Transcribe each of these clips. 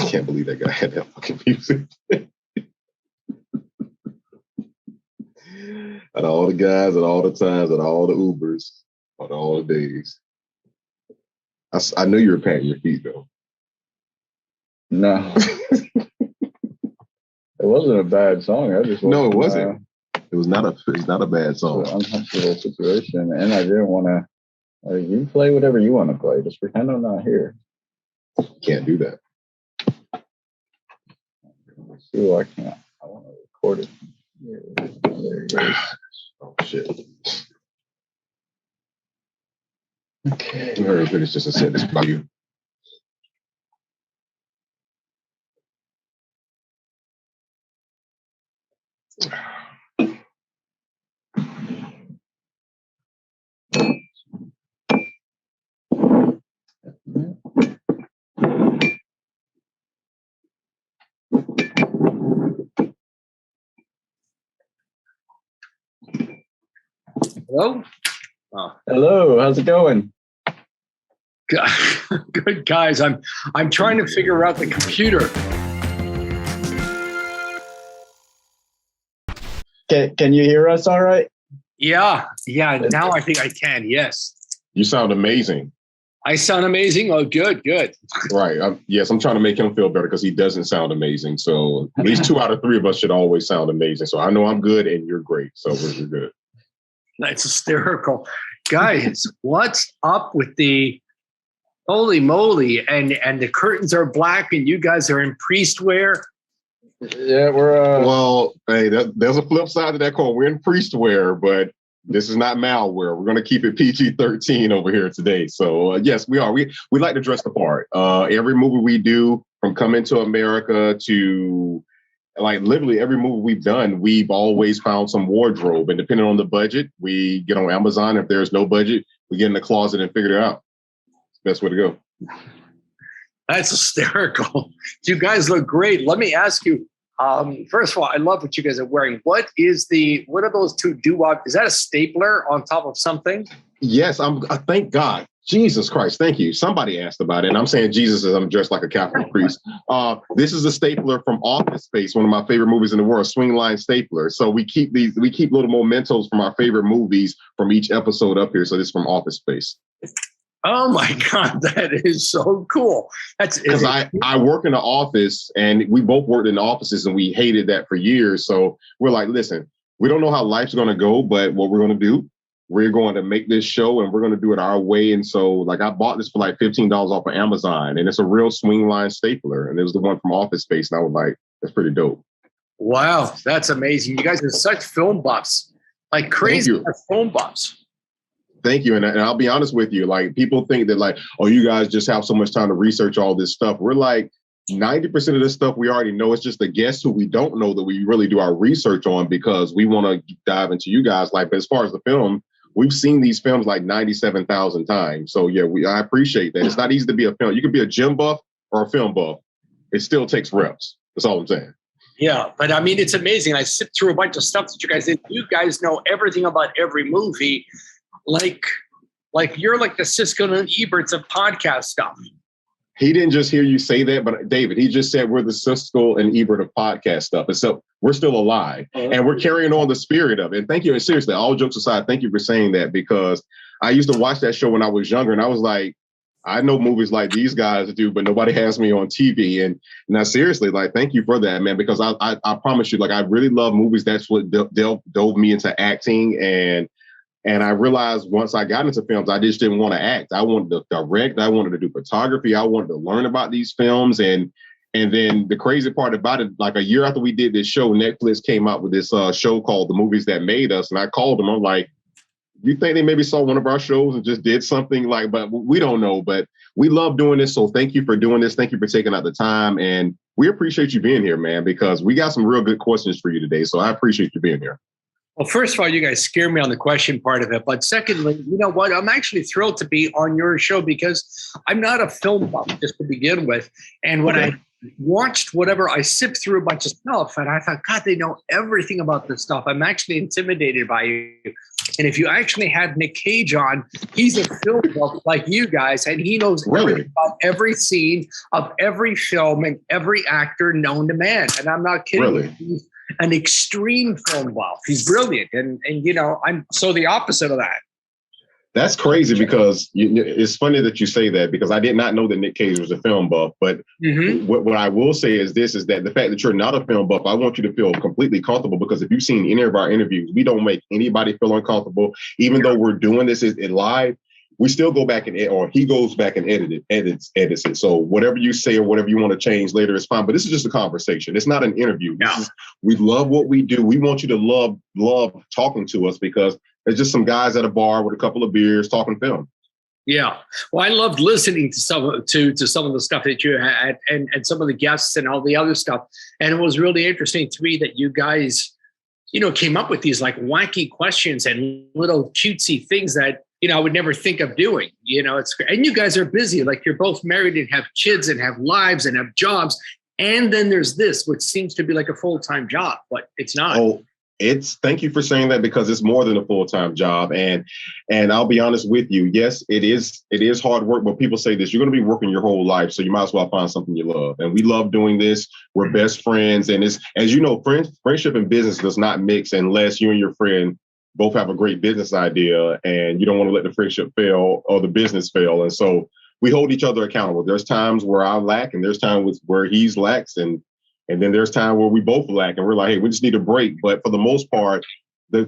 can't believe that guy had that fucking music. And all the guys at all the times and all the Ubers on all the days. I knew you were patting your feet though. No. It wasn't a bad song. It wasn't. It was not a bad song. It was an uncomfortable situation, and I didn't want to. You play whatever you want to play. Just pretend I'm not here. Can't do that. Let's see why I can't. I want to record it. There it goes. Oh shit. Okay. I'm going to finish just a sentence by you. Hello? Oh. Hello, how's it going? Good, guys. I'm trying to figure out the computer. Can you hear us all right? Yeah. Now I think I can. Yes. You sound amazing. I sound amazing? Oh, good. Right. I'm trying to make him feel better because he doesn't sound amazing. So at least 2 out of 3 of us should always sound amazing. So I know I'm good and you're great. So we're good. That's hysterical. Guys, what's up with the holy moly? And the curtains are black and you guys are in priest wear? Yeah, we're... Well, hey, there's a flip side to that coin. We're in priest wear, but this is not malware. We're going to keep it PG-13 over here today. So, yes, we are. We like to dress the part. Every movie we do, from Coming to America to, like, literally every movie we've done, we've always found some wardrobe. And depending on the budget, we get on Amazon. If there's no budget, we get in the closet and figure it out. It's the best way to go. That's hysterical. You guys look great. Let me ask you, first of all, I love what you guys are wearing. What are those two doo-wop? Is that a stapler on top of something? Yes, thank God. Jesus Christ, thank you. Somebody asked about it, and I'm saying Jesus as I'm dressed like a Catholic priest. This is a stapler from Office Space, one of my favorite movies in the world, swing line stapler. So we keep little mementos from our favorite movies from each episode up here. So this is from Office Space. Oh my God, that is so cool. That's because I work in the office and we both worked in the offices and we hated that for years. So we're like, listen, we don't know how life's going to go, but what we're going to do, we're going to make this show and we're going to do it our way. And so like I bought this for like $15 off of Amazon and it's a real swing line stapler. And it was the one from Office Space. And I was like, that's pretty dope. Wow, that's amazing. You guys are such film buffs, like crazy film buffs. Thank you. And I'll be honest with you, like people think that like, oh, you guys just have so much time to research all this stuff. We're like 90% of this stuff we already know. It's just the guests who we don't know that we really do our research on because we want to dive into you guys. Like, as far as the film, we've seen these films like 97,000 times. So yeah, I appreciate that. It's not easy to be a film. You can be a gym buff or a film buff. It still takes reps. That's all I'm saying. Yeah, but I mean, it's amazing. I sipped through a bunch of stuff that you guys did. You guys know everything about every movie. Like you're like the Siskel and Eberts of podcast stuff. He didn't just hear you say that, but David, he just said we're the Siskel and Ebert of podcast stuff. And so we're still alive and we're carrying on the spirit of it. And thank you. And seriously, all jokes aside, thank you for saying that because I used to watch that show when I was younger and I was like, I know movies like these guys do, but nobody has me on TV. And now seriously, like, thank you for that, man, because I promise you, like, I really love movies. That's what dove me into acting. And I realized once I got into films, I just didn't want to act. I wanted to direct. I wanted to do photography. I wanted to learn about these films. And then the crazy part about it, like a year after we did this show, Netflix came out with this show called The Movies That Made Us. And I called them. I'm like, you think they maybe saw one of our shows and just did something like, but we don't know. But we love doing this. So thank you for doing this. Thank you for taking out the time. And we appreciate you being here, man, because we got some real good questions for you today. So I appreciate you being here. Well, first of all, you guys scare me on the question part of it. But secondly, you know what? I'm actually thrilled to be on your show because I'm not a film buff just to begin with. And when I watched whatever, I sipped through a bunch of stuff and I thought, God, they know everything about this stuff. I'm actually intimidated by you. And if you actually had Nick Cage on, he's a film buff like you guys, and he knows everything about every scene of every film and every actor known to man. And I'm not kidding. Really? He's an extreme film buff. He's brilliant. And you know, I'm so the opposite of that. That's crazy because it's funny that you say that because I did not know that Nick Cage was a film buff. But what I will say is this, is that the fact that you're not a film buff, I want you to feel completely comfortable because if you've seen any of our interviews, we don't make anybody feel uncomfortable. Even though we're doing this in live, we still go back or he goes back and edits it. So whatever you say or whatever you want to change later is fine. But this is just a conversation. It's not an interview. We love what we do. We want you to love talking to us because it's just some guys at a bar with a couple of beers talking film. Yeah. Well, I loved listening to some of the stuff that you had and some of the guests and all the other stuff. And it was really interesting to me that you guys, you know, came up with these like wacky questions and little cutesy things that, you know, I would never think of doing. You know, it's great. And you guys are busy. Like you're both married and have kids and have lives and have jobs. And then there's this, which seems to be like a full-time job, but it's not. Oh, thank you for saying that because it's more than a full-time job. And I'll be honest with you. Yes, it is hard work, but people say this, you're going to be working your whole life. So you might as well find something you love. And we love doing this. We're best friends. And it's, as you know, friendship and business does not mix unless you and your friend both have a great business idea and you don't want to let the friendship fail or the business fail. And so we hold each other accountable. There's times where I lack and there's times where he's lacks and then there's time where we both lack and we're like, hey, we just need a break. But for the most part,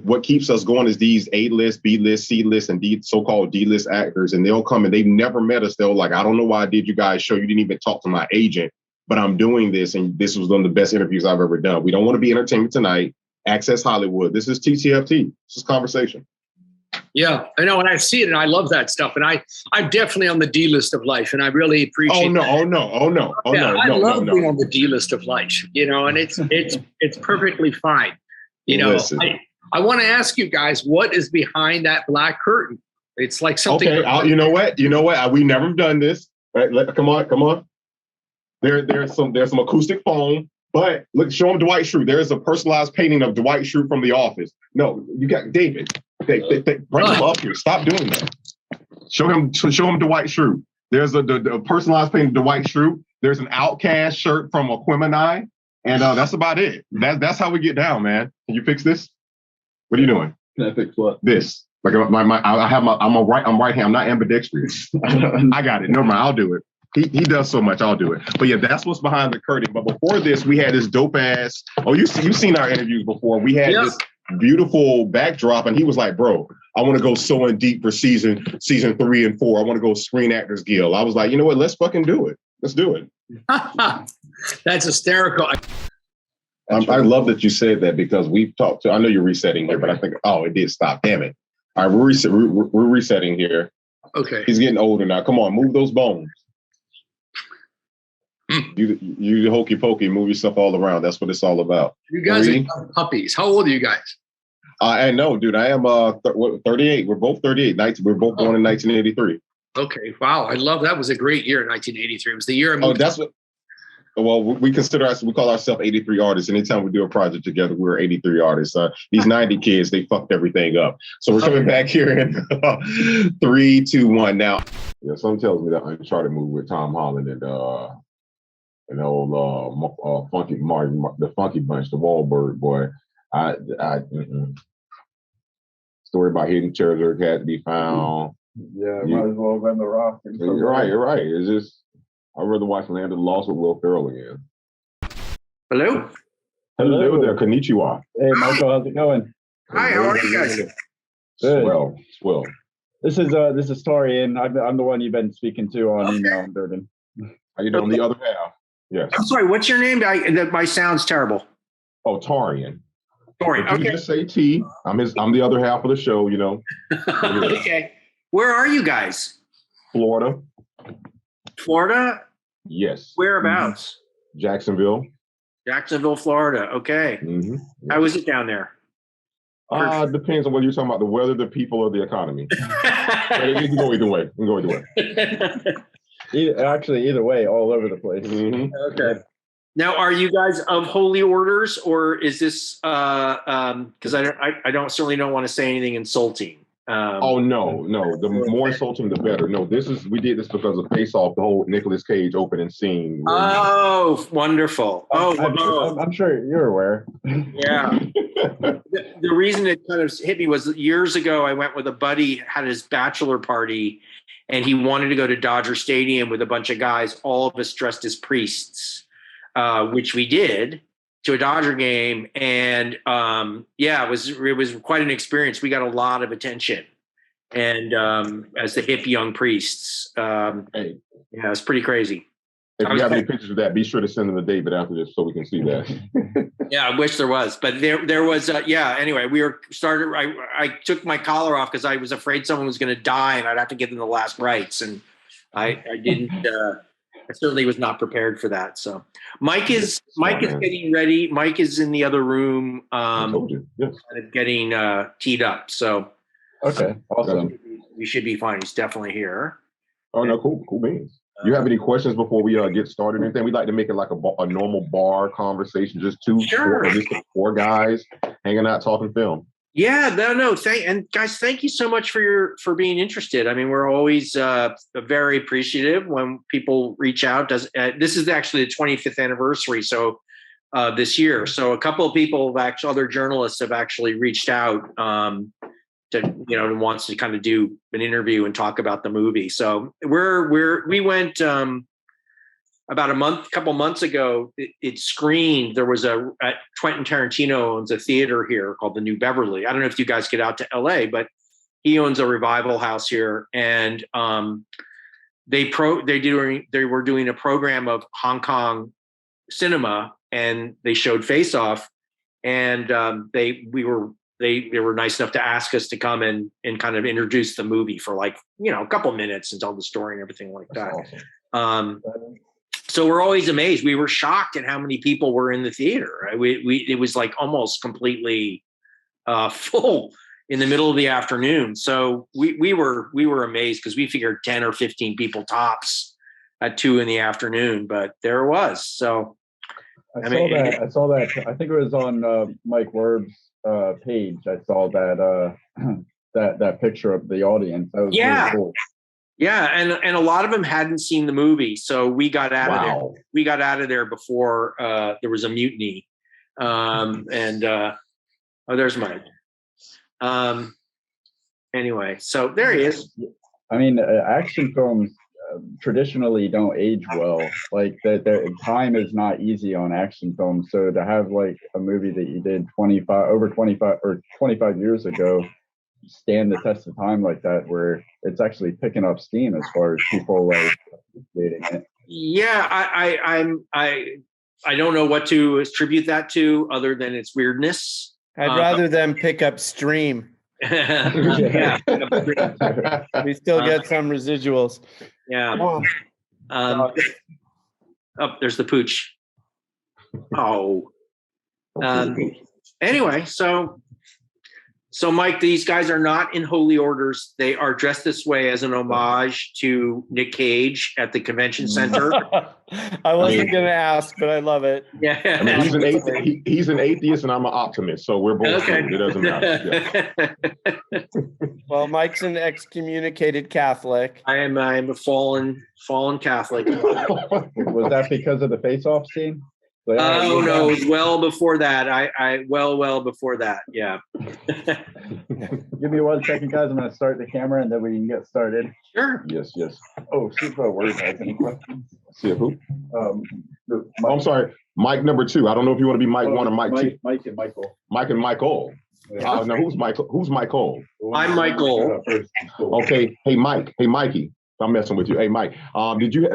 what keeps us going is these A-list, B-list, C-list, and so-called D-list actors. And they'll come and they've never met us. They'll like, I don't know why I did you guys show. You didn't even talk to my agent, but I'm doing this. And this was one of the best interviews I've ever done. We don't want to be Entertainment Tonight, Access Hollywood. This is TTFT. This is conversation. Yeah, I know. And I see it and I love that stuff. And I'm definitely on the D list of life. And I really appreciate I love being on the D list of life, you know, and it's perfectly fine. You know, I want to ask you guys, what is behind that black curtain? It's like something. Okay, you know what? We never done this. Right? Come on. There's some acoustic foam. But look, show him Dwight Schrute. There is a personalized painting of Dwight Schrute from The Office. No, you got David. Bring him up here. Stop doing that. Show him Dwight Schrute. There's a personalized painting of Dwight Schrute. There's an Outcast shirt from Aquemini, and that's about it. That's how we get down, man. Can you fix this? What are you doing? Can I fix what? This. Like I'm right hand. I'm not ambidextrous. I got it. Never mind. I'll do it. He does so much, I'll do it. But yeah, that's what's behind the curtain. But before this, we had this dope ass. Oh, you've seen our interviews before. We had this beautiful backdrop, and he was like, "Bro, I want to go so in deep for season 3 and 4. I want to go Screen Actors Guild." I was like, you know what? Let's fucking do it. Let's do it. That's hysterical. I love that you said that because we've talked to. I know you're resetting here, but I think it did stop. Damn it! All right, we're resetting here. Okay. He's getting older now. Come on, move those bones. You hokey pokey, move yourself all around. That's what it's all about. You guys are young puppies. How old are you guys? I know, dude. I am 38. We're both 38. We're both born in 1983. Okay. Wow. I love that. Was a great year in 1983. It was the year I moved. That's what. Well, we call ourselves 83 artists. Anytime we do a project together, we're 83 artists. These 90 kids, they fucked everything up. So we're coming back here in 3, 2, 1. Now, something tells me that Uncharted movie with Tom Holland and old Funky Martin, the Funky Bunch, the Wahlberg boy. Story about hidden treasure had to be found. Yeah, might as well have been The Rock. You're right. It's just I'd rather watch Land of the Lost with Will Ferrell again. Hello there, konnichiwa. Hey, Michael, how's it going? Hi, how are you guys? Good. Swell. This is Tori, and I'm the one you've been speaking to on email, Durden. How you doing? The other half. Yes. I'm sorry. What's your name? My sound's terrible. Oh, Torian. Torian. Okay. You just say T. I'm the other half of the show. You know. Okay. Where are you guys? Florida. Florida? Yes. Whereabouts? Jacksonville, Florida. Okay. Mm-hmm. Yeah. How is it down there? Depends on whether you're talking about the weather, the people, or the economy. It can go either way. Either way, all over the place. Mm-hmm. Okay. Now, are you guys of holy orders, or is this because I don't certainly don't want to say anything insulting. Oh no. The more insulting, the better. No, we did this because of Face Off, the whole Nicolas Cage opening scene. Oh, wonderful! I'm sure you're aware. Yeah. The reason it kind of hit me was years ago, I went with a buddy, had his bachelor party, and he wanted to go to Dodger Stadium with a bunch of guys, all of us dressed as priests, which we did to a Dodger game. And it was quite an experience. We got a lot of attention. And as the hip young priests, it's pretty crazy. If you have any pictures of that, be sure to send them to David after this so we can see that. Yeah, I wish there was, but there was. Anyway, I took my collar off because I was afraid someone was going to die and I'd have to give them the last rites, and I didn't. I certainly was not prepared for that. So Mike is getting ready. Mike is in the other room, I told you. Yes. kind of getting teed up. So Okay, awesome. we should be fine. He's definitely here. Oh no, cool beans. You have any questions before we get started? Anything? We'd like to make it like a normal bar conversation, just four guys hanging out talking film. Yeah, no. Guys, thank you so much for being interested. I mean, we're always very appreciative when people reach out. This is actually the 25th anniversary, so this year. So a couple of people other journalists have actually reached out and wants to kind of do an interview and talk about the movie. So we went about a couple months ago. It screened. There was Quentin Tarantino owns a theater here called the New Beverly. I don't know if you guys get out to LA, but he owns a revival house here, and they were doing a program of Hong Kong cinema, and they showed Face Off, and they were nice enough to ask us to come and kind of introduce the movie for a couple minutes and tell the story and everything like that. Awesome. So we're always amazed. We were shocked at how many people were in the theater. It was like almost completely full in the middle of the afternoon. So we were amazed because we figured 10 or 15 people tops at 2 p.m, but there it was. So I saw that. I think it was on Mike Werb's page. I saw that that picture of the audience. That was really cool. Yeah, and a lot of them hadn't seen the movie, so we got out of there. We got out of there before there was a mutiny. There's Mike. Anyway, so there he is. I mean, action films traditionally don't age well. Like the time is not easy on action films. So to have like a movie that you did 25 years ago stand the test of time like that, where it's actually picking up steam as far as people like appreciating it. Yeah, I don't know what to attribute that to other than its weirdness. I'd rather them pick up stream. Yeah. We still get some residuals. Yeah. There's the pooch. Oh. Anyway, so Mike, these guys are not in holy orders. They are dressed this way as an homage to Nick Cage at the convention center. I wasn't going to ask, but I love it. Yeah. I mean, he's an atheist and I'm an optimist, so we're both. Okay. It doesn't matter. Yeah. Well, Mike's an excommunicated Catholic. I am a fallen Catholic. Was that because of the face-off scene? Oh no, it was well before that. Well before that. Yeah. Give me 1 second, guys. I'm going to start the camera and then we can get started. Sure. Yes. Oh, see if Word has any questions. See who? I'm sorry, Mike number 2. I don't know if you want to be Mike 1 or Mike 2. Mike and Michael. Mike and Michael. Yeah. Now who's Michael? Who's Michael? I'm Michael. Okay. Hey Mike. Hey Mikey. I'm messing with you. Hey, Mike, did you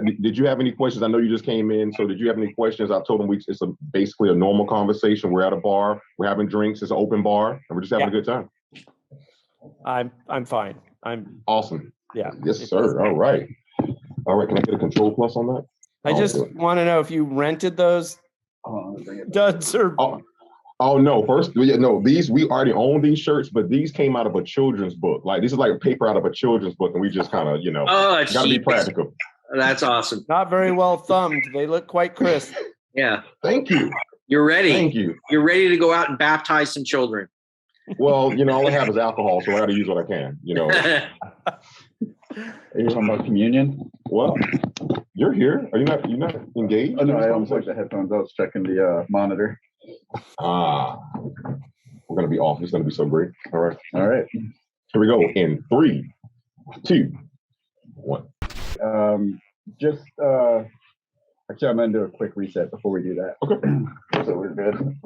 have any questions? I know you just came in, so did you have any questions? I told them it's basically a normal conversation. We're at a bar, we're having drinks, it's an open bar, and we're just having a good time. I'm fine. I'm awesome. Yeah. Yes, sir. All right. Can I get a control plus on that? I just want to know if you rented those duds or. Oh no! These we already own these shirts, but these came out of a children's book. Like this is like a paper out of a children's book, and we just kind of gotta be practical. That's awesome. Not very well thumbed. They look quite crisp. Yeah. Thank you. You're ready. Thank you. You're ready to go out and baptize some children. Well, all I have is alcohol, so I got to use what I can. Are you talking about communion? Well, you're here. Are you're not engaged? Oh, no, I almost like the headphones. I was checking the monitor. We're going to be off. It's going to be so great. All right. All right. Here we go in 3, 2, 1. Actually, I'm going to do a quick reset before we do that. Okay. So we're good.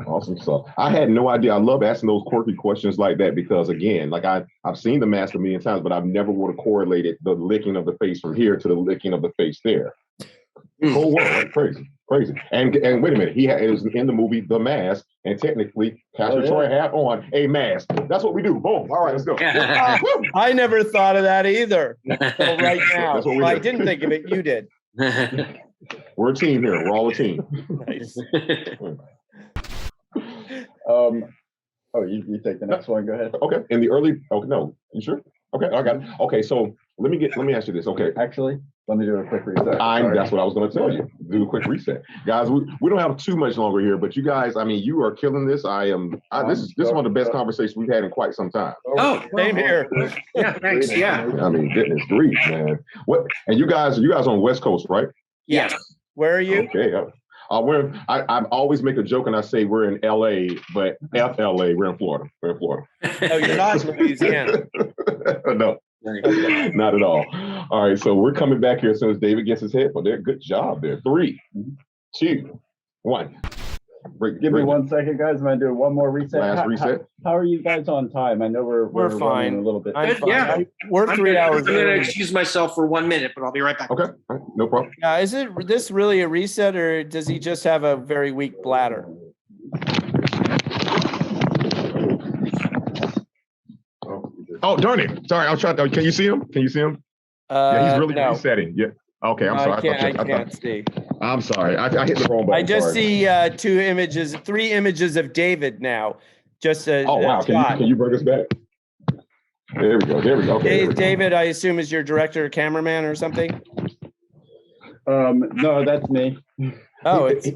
Awesome stuff. I had no idea. I love asking those quirky questions like that because, again, like I've seen the mask a million times, but I've never would have correlated the licking of the face from here to the licking of the face there. Whole world, right? Crazy. And wait a minute, it was in the movie The Mask, and technically, Pastor Troy had on a mask. That's what we do. Boom. All right, let's go. I never thought of that either. So right now, That's what we I do. didn't think of it. You did. We're a team here. We're all a team. Nice. You take the next one. Go ahead. Okay. In the early. Oh no. You sure? Okay, I got it. Okay, so let me ask you this. Okay. Actually, let me do a quick reset. That's what I was going to tell you. Do a quick reset, guys. We don't have too much longer here, but you guys, I mean, you are killing this. This is one of the best conversations we've had in quite some time. Oh, Same here. yeah, thanks. Yeah. I mean, goodness grief, man. What? And you guys on West Coast, right? Yes. Where are you? Okay. I always make a joke and I say we're in LA, but FLA, we're in Florida. Oh, you're not in Louisiana. No, not at all. All right, so we're coming back here as soon as David gets his headphone there. Good job there. 3, 2, 1. Give me 1 second, guys. I'm gonna do one more reset. Last reset. How are you guys on time? I know we're fine. running a little bit. I'm fine. Yeah. We're 3 hours. I'm going to early. excuse myself for 1 minute, but I'll be right back. Okay, all right, no problem. Is this really a reset, or does he just have a very weak bladder? Oh, darn it. Sorry, I'll try. Can you see him? Yeah, he's really resetting. Yeah. Okay, I'm sorry. I can't see. I'm sorry. I hit the wrong button. I just Sorry. see 3 images of David now. Just a wow. Can you bring us back? There we go. Okay, there we go. David, I assume is your director or cameraman or something? No, that's me. Oh, it's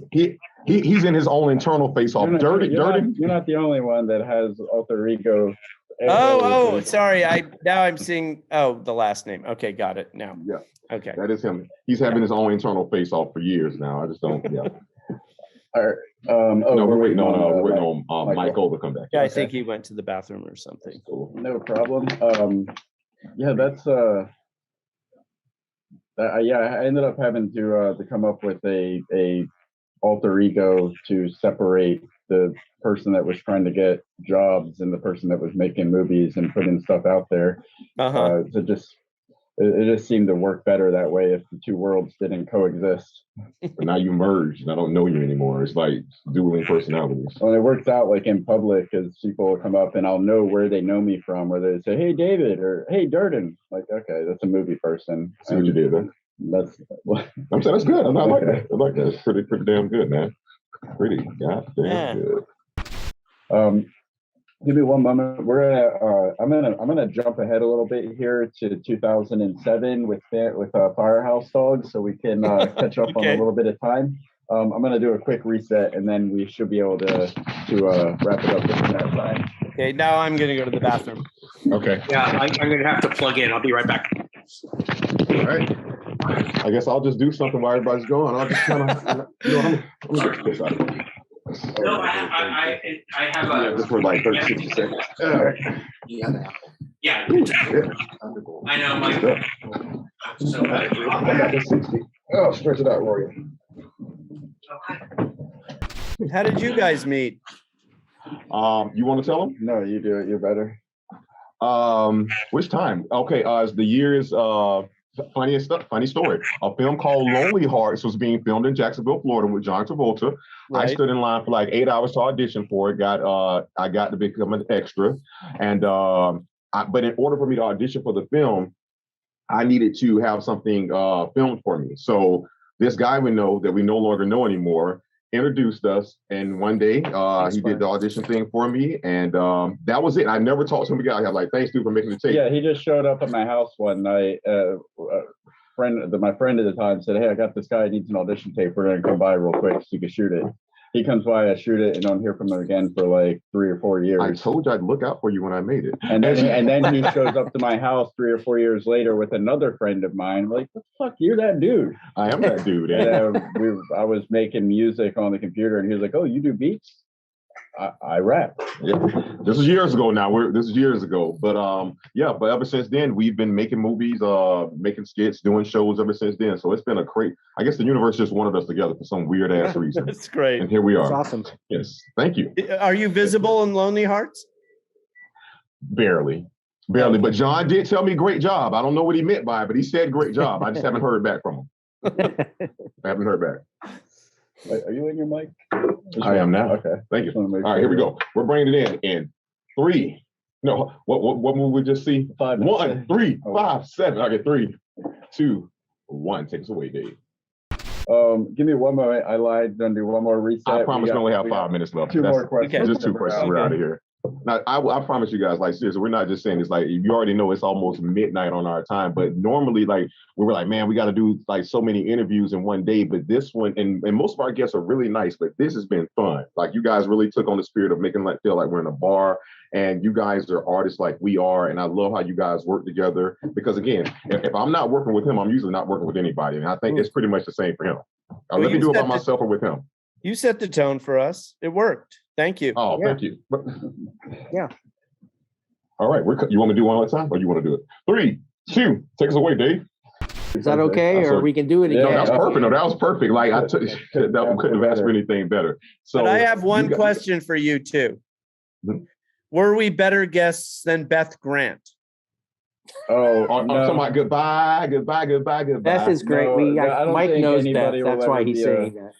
he's in his own internal face-off. Dirty. You're not the only one that has alter ego. Sorry. Now I'm seeing the last name. Okay, got it now. Yeah. Okay. That is him. He's having his own internal face-off for years now. I just don't. Yeah. All right. No, we're waiting on Michael to come back. Yeah, I think he went to the bathroom or something. Cool. No problem. That's I ended up having to come up with a alter ego to separate the person that was trying to get jobs and the person that was making movies and putting stuff out there. It just seemed to work better that way if the two worlds didn't coexist. But now you merged, and I don't know you anymore. It's like dueling personalities. Well, it works out like in public because people will come up and I'll know where they know me from, where they say, "Hey, David," or "Hey, Durden." Like, okay, that's a movie person. See what you did there. I'm saying that's good. I like that. I like that. It's pretty damn good, man. Pretty goddamn good. Give me one moment. I'm gonna jump ahead a little bit here to 2007 with Firehouse Dogs, so we can catch up on a little bit of time. I'm gonna do a quick reset, and then we should be able to wrap it up in that time. Okay, now I'm gonna go to the bathroom. Okay. Yeah, I'm going to have to plug in. I'll be right back. All right. I guess I'll just do something while everybody's going. I'll just kind of, I'm gonna get this out of here. No, I have a. Just for like 30, 60 seconds. Yeah. I know, Mike. So, I got this 60. Oh, stretch it out, Rory. How did you guys meet? You want to tell them? No, you do it. You're better. Which time? Okay, the year is funny story. A film called Lonely Hearts was being filmed in Jacksonville, Florida with John Travolta. Right. I stood in line for like 8 hours to audition for it. I got to become an extra. And but in order for me to audition for the film, I needed to have something filmed for me. So this guy we know that we no longer know anymore introduced us, and one day he did the audition thing for me, and that was it. I never talked to him again. I was like, "Thanks, dude, for making the tape." Yeah, he just showed up at my house one night. my friend at the time said, "Hey, I got this guy needs an audition tape. We're gonna come by real quick so you can shoot it." He comes by, I shoot it, and don't hear from him again for like 3 or 4 years. I told you I'd look out for you when I made it. And then he shows up to my house 3 or 4 years later with another friend of mine. I'm like, what the fuck? You're that dude. I am that dude. And I was making music on the computer, and he was like, "Oh, you do beats?" I rap. Yeah. This is years ago now. This is years ago. But but ever since then, we've been making movies, making skits, doing shows ever since then. So it's been I guess the universe just wanted us together for some weird ass reason. That's great. And here we are. That's awesome. Yes. Thank you. Are you visible in Lonely Hearts? Barely. But John did tell me great job. I don't know what he meant by it, but he said great job. I just haven't heard back from him. I haven't heard back. Are you in your mic? I am now. Okay. Thank you. All right, here we go. We're bringing it in 3. No, what movie we just see? 5. 1, 3, 5, 7. Okay, 3, 2, 1. Take us away, Dave. Give me one more. I lied. Gonna do one more reset. I promise we only have 5 minutes left. 2 more questions. Just 2 questions. We're out of here. Now, I promise you guys, like, seriously, we're not just saying it's like, you already know it's almost midnight on our time, but normally, like, we were like, man, we got to do like so many interviews in one day, but this one, and most of our guests are really nice, but this has been fun. Like, you guys really took on the spirit of making like feel like we're in a bar, and you guys are artists like we are, and I love how you guys work together, because again, if I'm not working with him, I'm usually not working with anybody, and I think it's pretty much the same for him. Let me do it by myself or with him. You set the tone for us. It worked. Thank you. Oh, thank you. Yeah. All right. You want me to do one more time, or you want to do it? 3, 2, take us away, Dave. Is that okay? Or we can do it again? No, that was perfect. No, that was perfect. Like, couldn't have asked for anything better. So, but I have one question for you, too. Were we better guests than Beth Grant? Oh, I'm talking about goodbye. Beth is great. Mike knows Beth. That's why he's saying that.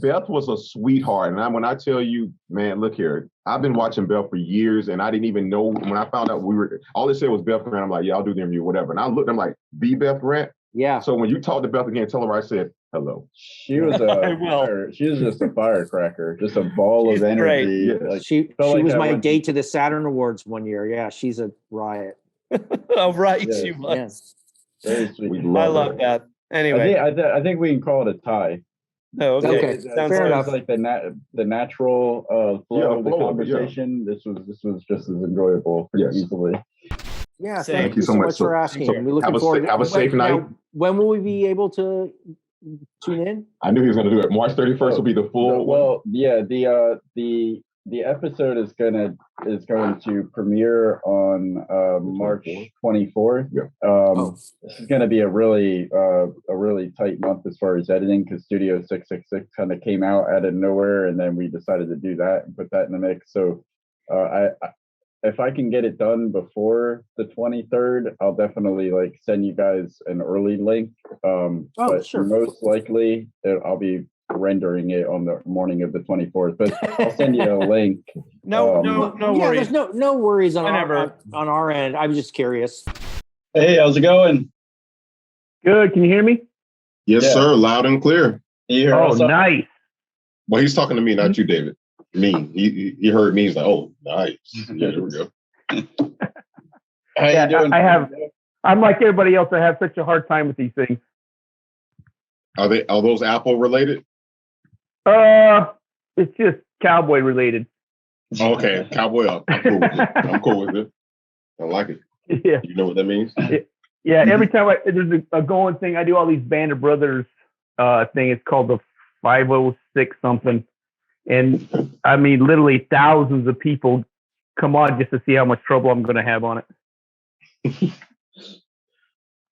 Beth was a sweetheart. And when I tell you, man, look here, I've been watching Beth for years, and I didn't even know when I found out all they said was Beth Grant. I'm like, yeah, I'll do the interview, whatever. And I looked, I'm like, the Beth Grant? Yeah. So when you talk to Beth again, tell her I said hello. She was she was just a firecracker, just a ball of energy. Like, she was my date to the Saturn Awards one year. Yeah, she's a riot. Oh, right. Yeah. She was. Yeah. Very sweet. I love that. Anyway. I think we can call it a tie. Oh, okay. Fair enough. Like the natural flow of the conversation. This was just as enjoyable easily. Yeah, thank you so much for asking. We're looking forward. Have a safe night. When will we be able to tune in? I knew he was going to do it. March 31st will be the full. Well, yeah, the episode is going to premiere on March 24th. Yeah. This is going to be a really tight month as far as editing, because Studio 666 kind of came out out of nowhere, and then we decided to do that and put that in the mix. So if I can get it done before the 23rd, I'll definitely like send you guys an early link. But sure. Most likely I'll be rendering it on the morning of the 24th, but I'll send you a link. No worries. There's no worries on our end. I was just curious. Hey, how's it going? Good. Can you hear me? Yes, sir. Loud and clear. Nice. Well, he's talking to me, not you, David. Me. He heard me. He's like, oh, nice. Yeah, there we go. How you doing? I'm like everybody else. I have such a hard time with these things. Are those Apple related? It's just cowboy related. Okay, cowboy up. I'm cool with it. I like it. Yeah. You know what that means? Yeah. Every time there's a going thing, I do all these Band of Brothers thing. It's called the 506 something. And I mean, literally thousands of people come on just to see how much trouble I'm going to have on it.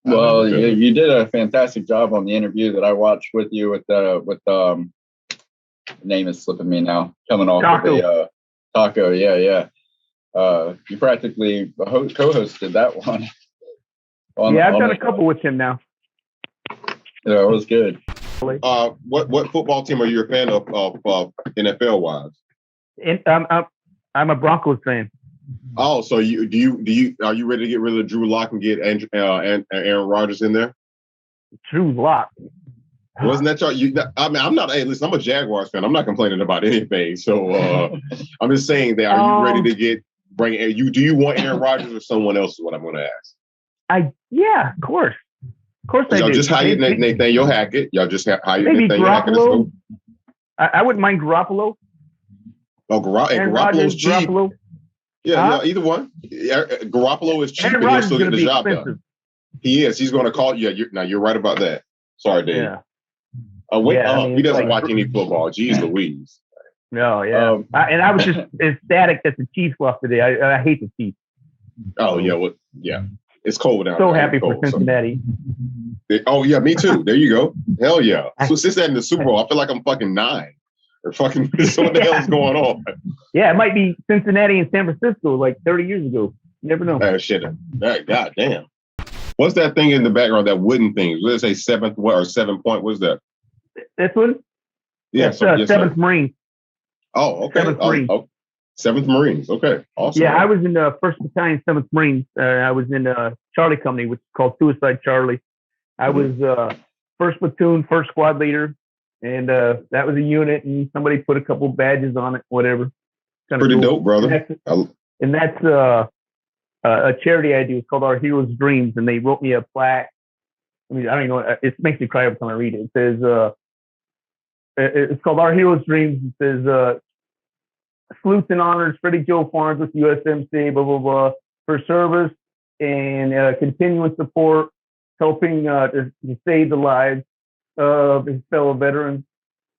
Well, you did a fantastic job on the interview that I watched with you with the name is slipping me now. Coming off Taco. of the Taco, yeah. You practically co-hosted that one. I've done a couple with him now. Yeah, it was good. What football team are you a fan of NFL wise? I'm a Broncos fan. Oh, so are you ready to get rid of Drew Lock and get Aaron Rodgers in there? Drew Lock. Wasn't that I'm not. Hey, listen, I'm a Jaguars fan. I'm not complaining about anything. So I'm just saying that. Are you ready to do you want Aaron Rodgers or someone else? Is what I'm going to ask. Yeah, of course. Of course I Y'all do. just hired Nathaniel Hackett. Y'all just hired Maybe Nathaniel Hackett. Garoppolo. I wouldn't mind Garoppolo. Oh, Garoppolo's cheap. Garoppolo. Yeah, either one. Garoppolo is cheap and he'll still get the job done. He is. He's going to call you. You're right about that. Sorry, Dave. Yeah. He doesn't watch any football. Jeez Louise. No, yeah. And I was just ecstatic that the Chiefs lost today. I hate the Chiefs. Oh, yeah. It's cold down there. So happy for Cincinnati. Oh, yeah, me too. There you go. Hell yeah. So since that in the Super Bowl, I feel like I'm fucking 9. Or fucking, so what the hell is going on? Yeah, it might be Cincinnati and San Francisco like 30 years ago. You never know. God damn. What's that thing in the background, that wooden thing? Let's say 7 point. What's that? This one? Yeah, That's 7th Marines. Oh, okay. 7th Marines. 7th Marines. Okay, awesome. Yeah, I was in the 1st Battalion, 7th Marines. I was in Charlie Company, which is called Suicide Charlie. I was 1st Platoon, 1st Squad Leader, and that was a unit, and somebody put a couple badges on it, whatever. Pretty dope, brother. And that's a charity I do. It's called Our Heroes' Dreams, and they wrote me a plaque. I mean, I don't even know. It makes me cry every time I read it. It says, it's called Our Heroes' Dreams. It says, salutes and honors Freddie Joe Farnsworth, USMC, blah, blah, blah, for service and continuous support, helping to save the lives of his fellow veterans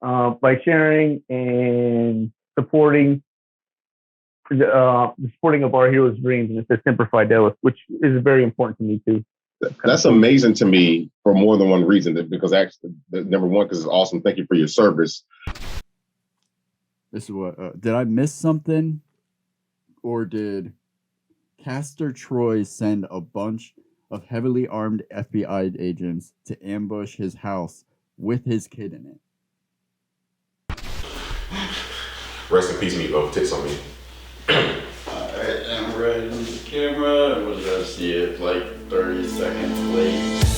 by sharing and supporting the supporting of Our Heroes' Dreams. And it says Semper Fidelis, which is very important to me too. That's amazing to me for more than one reason. Because actually, number one, because it's awesome. Thank you for your service. This is what did I miss something, or did Castor Troy send a bunch of heavily armed FBI agents to ambush his house with his kid in it? Rest in peace, Meatloaf. Tits on me. Alright, I'm ready on the camera. We'll just see it like 30 seconds late.